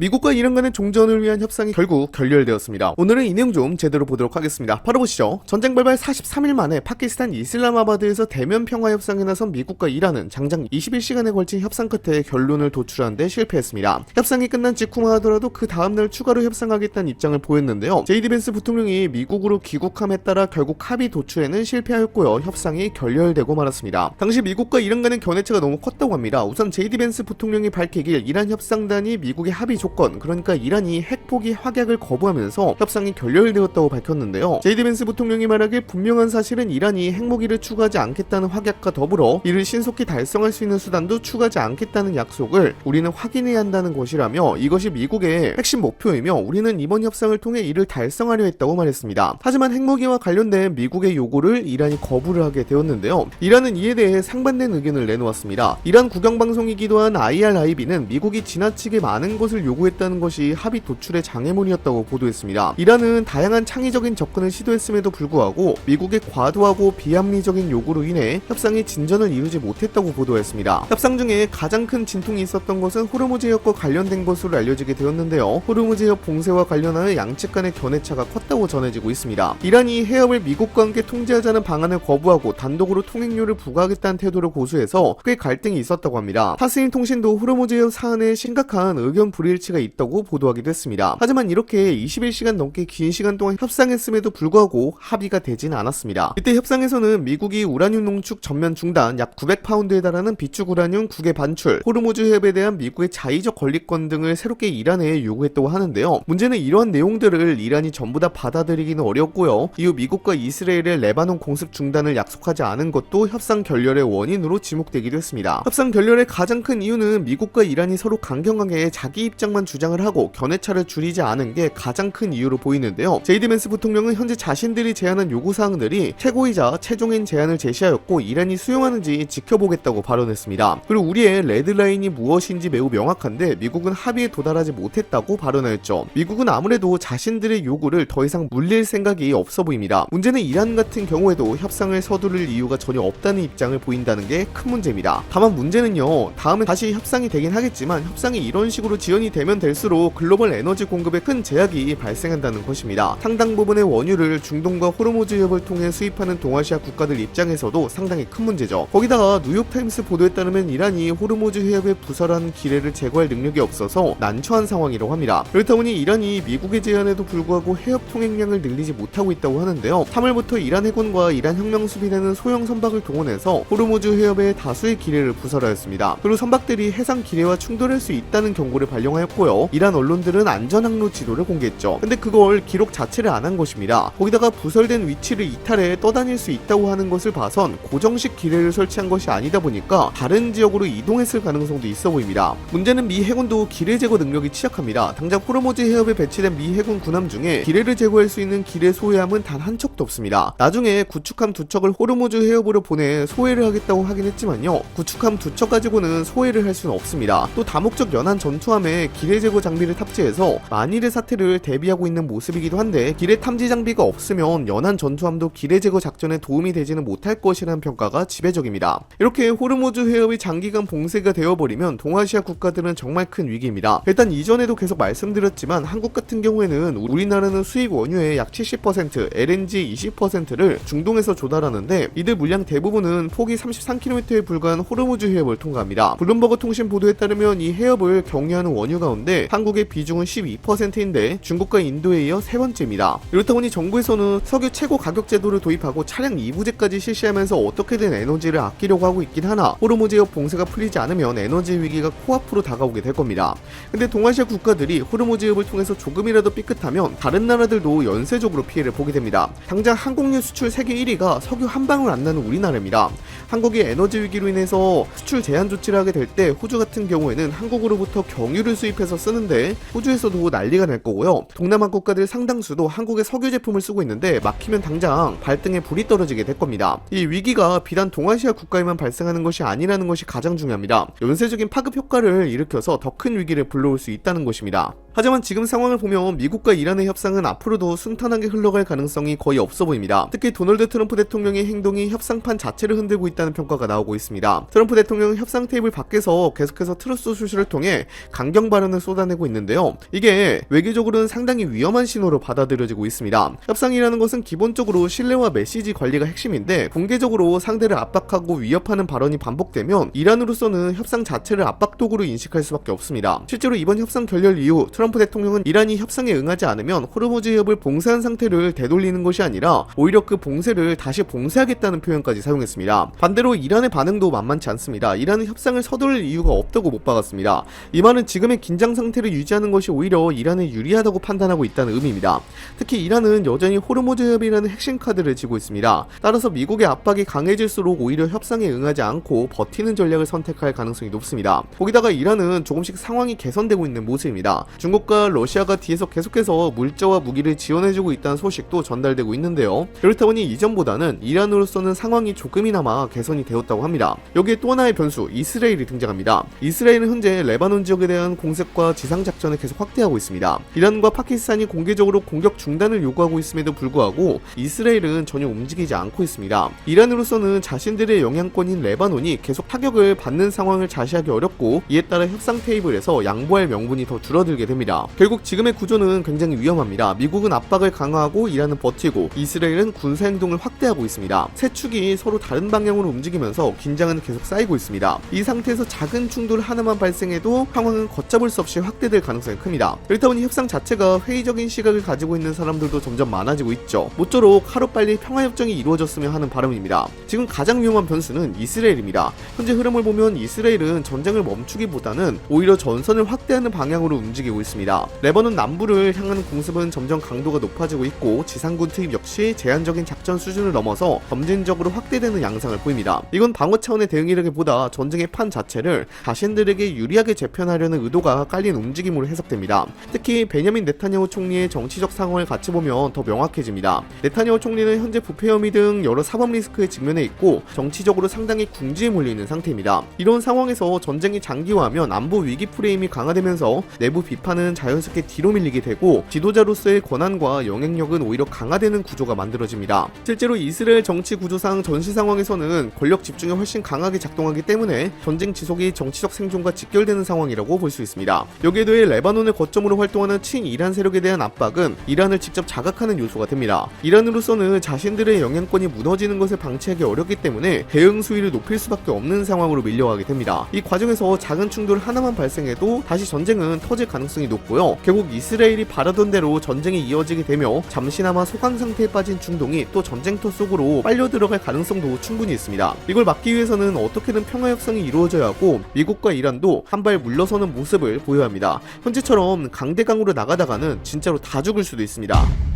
미국과 이란 간의 종전을 위한 협상이 결국 결렬되었습니다. 오늘은 이 내용 좀 제대로 보도록 하겠습니다. 바로 보시죠. 전쟁 발발 43일 만에 파키스탄 이슬람아바드에서 대면 평화 협상에 나선 미국과 이란은 장장 21시간에 걸친 협상 끝에 결론을 도출하는 데 실패했습니다. 협상이 끝난 직후만 하더라도 그 다음날 추가로 협상하겠다는 입장을 보였는데요. 제이디 벤스 부통령이 미국으로 귀국함에 따라 결국 합의 도출에는 실패하였고요. 협상이 결렬되고 말았습니다. 당시 미국과 이란 간의 견해차가 너무 컸다고 합니다. 우선 제이디 벤스 부통령이 밝히길 이란 협상단이 미국의 합의 조건, 그러니까 이란이 핵 포기 확약을 거부하면서 협상이 결렬되었다고 밝혔는데요. 제이디 벤스 부통령이 말하길 분명한 사실은 이란이 핵무기를 추가하지 않겠다는 확약과 더불어 이를 신속히 달성할 수 있는 수단도 추가하지 않겠다는 약속을 우리는 확인해야 한다는 것이라며, 이것이 미국의 핵심 목표이며 우리는 이번 협상을 통해 이를 달성하려 했다고 말했습니다. 하지만 핵무기와 관련된 미국의 요구를 이란이 거부를 하게 되었는데요. 이란은 이에 대해 상반된 의견을 내놓았습니다. 이란 국영방송이기도 한 IRIB는 미국이 지나치게 많은 것을 요구했다는 것이 합의 도출의 장애물이었다고 보도했습니다. 이란은 다양한 창의적인 접근을 시도했음에도 불구하고 미국의 과도하고 비합리적인 요구로 인해 협상의 진전을 이루지 못했다고 보도했습니다. 협상 중에 가장 큰 진통이 있었던 것은 호르무즈 해협과 관련된 것으로 알려지게 되었는데요. 호르무즈 해협 봉쇄와 관련하여 양측 간의 견해차가 컸다고 전해지고 있습니다. 이란이 해협을 미국과 함께 통제하자는 방안을 거부하고 단독으로 통행료를 부과하겠다는 태도를 고수해서 꽤 갈등이 있었다고 합니다. 타스님 통신도 호르무즈 해협 사안에 심각한 의견 불일치가 있다고 보도하기도 했습니다. 하지만 이렇게 21시간 넘게 긴 시간 동안 협상했음에도 불구하고 합의가 되진 않았습니다. 이때 협상에서는 미국이 우라늄 농축 전면 중단, 약 900파운드에 달하는 비축 우라늄 9개 반출, 호르무즈 해협에 대한 미국의 자의적 건립권 등을 새롭게 이란에 요구했다고 하는데요. 문제는 이러한 내용들을 이란이 전부 다 받아들이기는 어렵고요. 이후 미국과 이스라엘의 레바논 공습 중단을 약속하지 않은 것도 협상 결렬의 원인으로 지목되기도 했습니다. 협상 결렬의 가장 큰 이유는 미국과 이란이 서로 강경하게 자기 입장만 주장을 하고 견해차를 줄이지 않은 게 가장 큰 이유로 보이는데요. 제이디 벤스 부통령은 현재 자신들이 제안한 요구사항들이 최고이자 최종인 제안을 제시하였고 이란이 수용하는지 지켜보겠다고 발언했습니다. 그리고 우리의 레드라인이 무엇인지 매우 명확한데 미국은 합의에 도달하지 못했다고 발언하였죠. 미국은 아무래도 자신들의 요구를 더 이상 물릴 생각이 없어 보입니다. 문제는 이란 같은 경우에도 협상을 서두를 이유가 전혀 없다는 입장을 보인다는 게 큰 문제입니다. 다만 문제는요, 다음에 다시 협상이 되긴 하겠지만 협상이 이런 식으로 지연이 되면 될수록 글로벌 에너지 공급에 큰 제약이 발생한다는 것입니다. 상당 부분의 원유를 중동과 호르무즈 해협을 통해 수입하는 동아시아 국가들 입장에서도 상당히 큰 문제죠. 거기다가 뉴욕타임스 보도에 따르면 이란이 호르무즈 해협에 부설한 기뢰를 제거할 능력이 없어서 난처한 상황이라고 합니다. 그렇다 보니 이란이 미국의 제안에도 불구하고 해협 통행량을 늘리지 못하고 있다고 하는데요. 3월부터 이란 해군과 이란 혁명수비대는 소형 선박을 동원해서 호르무즈 해협에 다수의 기뢰를 부설하였습니다. 그리고 선박들이 해상 기뢰와 충돌할 수 있다는 경고를 발령하였고요. 이란 언론들은 안전항로 지도를 공개했죠. 근데 그걸 기록 자체를 안 한 것입니다. 거기다가 부설된 위치를 이탈해 떠다닐 수 있다고 하는 것을 봐선 고정식 기뢰를 설치한 것이 아니다 보니까 다른 지역으로 이동했을 가능성도 있어 보입니다. 문제는 미 해군도 기뢰 제거 능력이 취약합니다. 당장 호르무즈 해협에 배치된 미 해군 군함 중에 기뢰를 제거할 수 있는 기뢰 소해함은 단 한 척도 없습니다. 나중에 구축함 2척을 호르무즈 해협으로 보내 소해를 하겠다고 하긴 했지만요, 구축함 2척 가지고는 소해를 할 수는 없습니다. 또 다목적 연안 전투함에 기뢰 제거 장비를 탑재해서 만일의 사태를 대비하고 있는 모습이기도 한데, 기뢰 탐지 장비가 없으면 연안 전투함도 기뢰 제거 작전에 도움이 되지는 못할 것이라는 평가가 지배적입니다. 이렇게 호르무즈 해협이 장기간 봉쇄가 되어버리면 동아시아 국가들은 정말 큰 위기입니다. 일단 이전에도 계속 말씀드렸지만 한국 같은 경우에는 우리나라는 수입 원유의 약 70%, LNG 20%를 중동에서 조달하는데 이들 물량 대부분은 폭이 33km에 불과한 호르무즈 해협을 통과합니다. 블룸버그 통신 보도에 따르면 이 해협을 경유하는 원유 가운데 한국의 비중은 12%인데 중국과 인도에 이어 세 번째입니다. 이렇다 보니 정부에서는 석유 최고 가격 제도를 도입하고 차량 2부제까지 실시하면서 어떻게든 에너지를 아끼려고 하고 있긴 하나, 호르무즈 해협 봉쇄가 풀리지 않으면 에너지 위기가 코앞으로 다가오게 될 겁니다. 근데 동아시아 국가들이 호르무즈 해협을 통해서 조금이라도 삐끗하면 다른 나라들도 연쇄적으로 피해를 보게 됩니다. 당장 항공유 수출 세계 1위가 석유 한 방울 안 나는 우리나라입니다. 한국이 에너지 위기로 인해서 수출 제한 조치를 하게 될 때 호주 같은 경우에는 한국으로부터 경유를 수입해서 쓰는데 호주에서도 난리가 날 거고요. 동남아 국가들 상당수도 한국의 석유 제품을 쓰고 있는데 막히면 당장 발등에 불이 떨어지게 될 겁니다. 이 위기가 비단 동아시아 국가에만 발생하는 것이 아니라는 것이 가장 중요합니다. 연쇄적인 파급 효과를 일으켜서 더 큰 위기를 불러올 수 있다는 것입니다. 하지만 지금 상황을 보면 미국과 이란의 협상은 앞으로도 순탄하게 흘러갈 가능성이 거의 없어 보입니다. 특히 도널드 트럼프 대통령의 행동이 협상판 자체를 흔들고 있다는 평가가 나오고 있습니다. 트럼프 대통령은 협상 테이블 밖에서 계속해서 트루스 소셜을 통해 강경 발언을 쏟아내고 있는데요. 이게 외교적으로는 상당히 위험한 신호로 받아들여지고 있습니다. 협상이라는 것은 기본적으로 신뢰와 메시지 관리가 핵심인데 공개적으로 상대를 압박하고 위협하는 발언이 반복되면 이란으로서는 협상 자체를 압박 도구로 인식할 수밖에 없습니다. 실제로 이번 협상 결렬 이후 트럼프 대통령은 이란이 협상에 응하지 않으면 호르무즈 해협을 봉쇄한 상태를 되돌리는 것이 아니라 오히려 그 봉쇄를 다시 봉쇄하겠다는 표현까지 사용했습니다. 반대로 이란의 반응도 만만치 않습니다. 이란은 협상을 서두를 이유가 없다고 못 박았습니다. 이 말은 지금의 긴장 상태를 유지하는 것이 오히려 이란에 유리하다고 판단하고 있다는 의미입니다. 특히 이란은 여전히 호르무즈 해협이라는 핵심 카드를 쥐고 있습니다. 따라서 미국의 압박이 강해질수록 오히려 협상에 응하지 않고 버티는 전략을 선택할 가능성이 높습니다. 거기다가 이란은 조금씩 상황이 개선되고 있는 모습입니다. 중국과 러시아가 뒤에서 계속해서 물자와 무기를 지원해주고 있다는 소식도 전달되고 있는데요. 그렇다 보니 이전보다는 이란으로서는 상황이 조금이나마 개선이 되었다고 합니다. 여기에 또 하나의 변수, 이스라엘이 등장합니다. 이스라엘은 현재 레바논 지역에 대한 공습과 지상작전을 계속 확대하고 있습니다. 이란과 파키스탄이 공개적으로 공격 중단을 요구하고 있음에도 불구하고 이스라엘은 전혀 움직이지 않고 있습니다. 이란으로서는 자신들의 영향권인 레바논이 계속 타격을 받는 상황을 자시하기 어렵고 이에 따라 협상 테이블에서 양보할 명분이 더 줄어들게 됩니다. 결국 지금의 구조는 굉장히 위험합니다. 미국은 압박을 강화하고 이란은 버티고 이스라엘은 군사행동을 확대하고 있습니다. 세 축이 서로 다른 방향으로 움직이면서 긴장은 계속 쌓이고 있습니다. 이 상태에서 작은 충돌 하나만 발생해도 상황은 걷잡을 수 없이 확대될 가능성이 큽니다. 그렇다 보니 협상 자체가 회의적인 시각을 가지고 있는 사람들도 점점 많아지고 있죠. 모쪼록 하루빨리 평화협정이 이루어졌으면 하는 바람입니다. 지금 가장 위험한 변수는 이스라엘입니다. 현재 흐름을 보면 이스라엘은 전쟁을 멈추기보다는 오히려 전선을 확대하는 방향으로 움직이고 있습니다. 레바논 남부를 향하는 공습은 점점 강도가 높아지고 있고 지상군 투입 역시 제한적인 작전 수준을 넘어서 점진적으로 확대되는 양상을 보입니다. 이건 방어 차원의 대응이라기보다 전쟁의 판 자체를 자신들에게 유리하게 재편하려는 의도가 깔린 움직임으로 해석됩니다. 특히 베냐민 네타냐후 총리의 정치적 상황을 같이 보면 더 명확해집니다. 네타냐후 총리는 현재 부패 혐의 등 여러 사법 리스크에 직면해 있고 정치적으로 상당히 궁지에 몰려있는 상태입니다. 이런 상황에서 전쟁이 장기화하면 안보 위기 프레임이 강화되면서 내부 비판은 자연스럽게 뒤로 밀리게 되고 지도자로서의 권한과 영향력은 오히려 강화되는 구조가 만들어집니다. 실제로 이스라엘 정치 구조상 전시 상황에서는 권력 집중이 훨씬 강하게 작동하기 때문에 전쟁 지속이 정치적 생존과 직결되는 상황이라고 볼 수 있습니다. 여기에 더해 레바논을 거점으로 활동하는 친이란 세력에 대한 압박은 이란을 직접 자극하는 요소가 됩니다. 이란으로서는 자신들의 영향권이 무너지는 것을 방치하기 어렵기 때문에 대응 수위를 높일 수밖에 없는 상황으로 밀려가게 됩니다. 이 과정에서 작은 충돌 하나만 발생해도 다시 전쟁은 터질 가능성이 높고요. 결국 이스라엘이 바라던 대로 전쟁이 이어지게 되며 잠시나마 소강 상태에 빠진 중동이 또 전쟁터 속으로 빨려 들어갈 가능성도 충분히 있습니다. 이걸 막기 위해서는 어떻게든 평화협상이 이루어져야 하고 미국과 이란도 한 발 물러서는 모습을 보여야 합니다. 현재처럼 강대강으로 나가다가는 진짜로 다 죽을 수도 있습니다.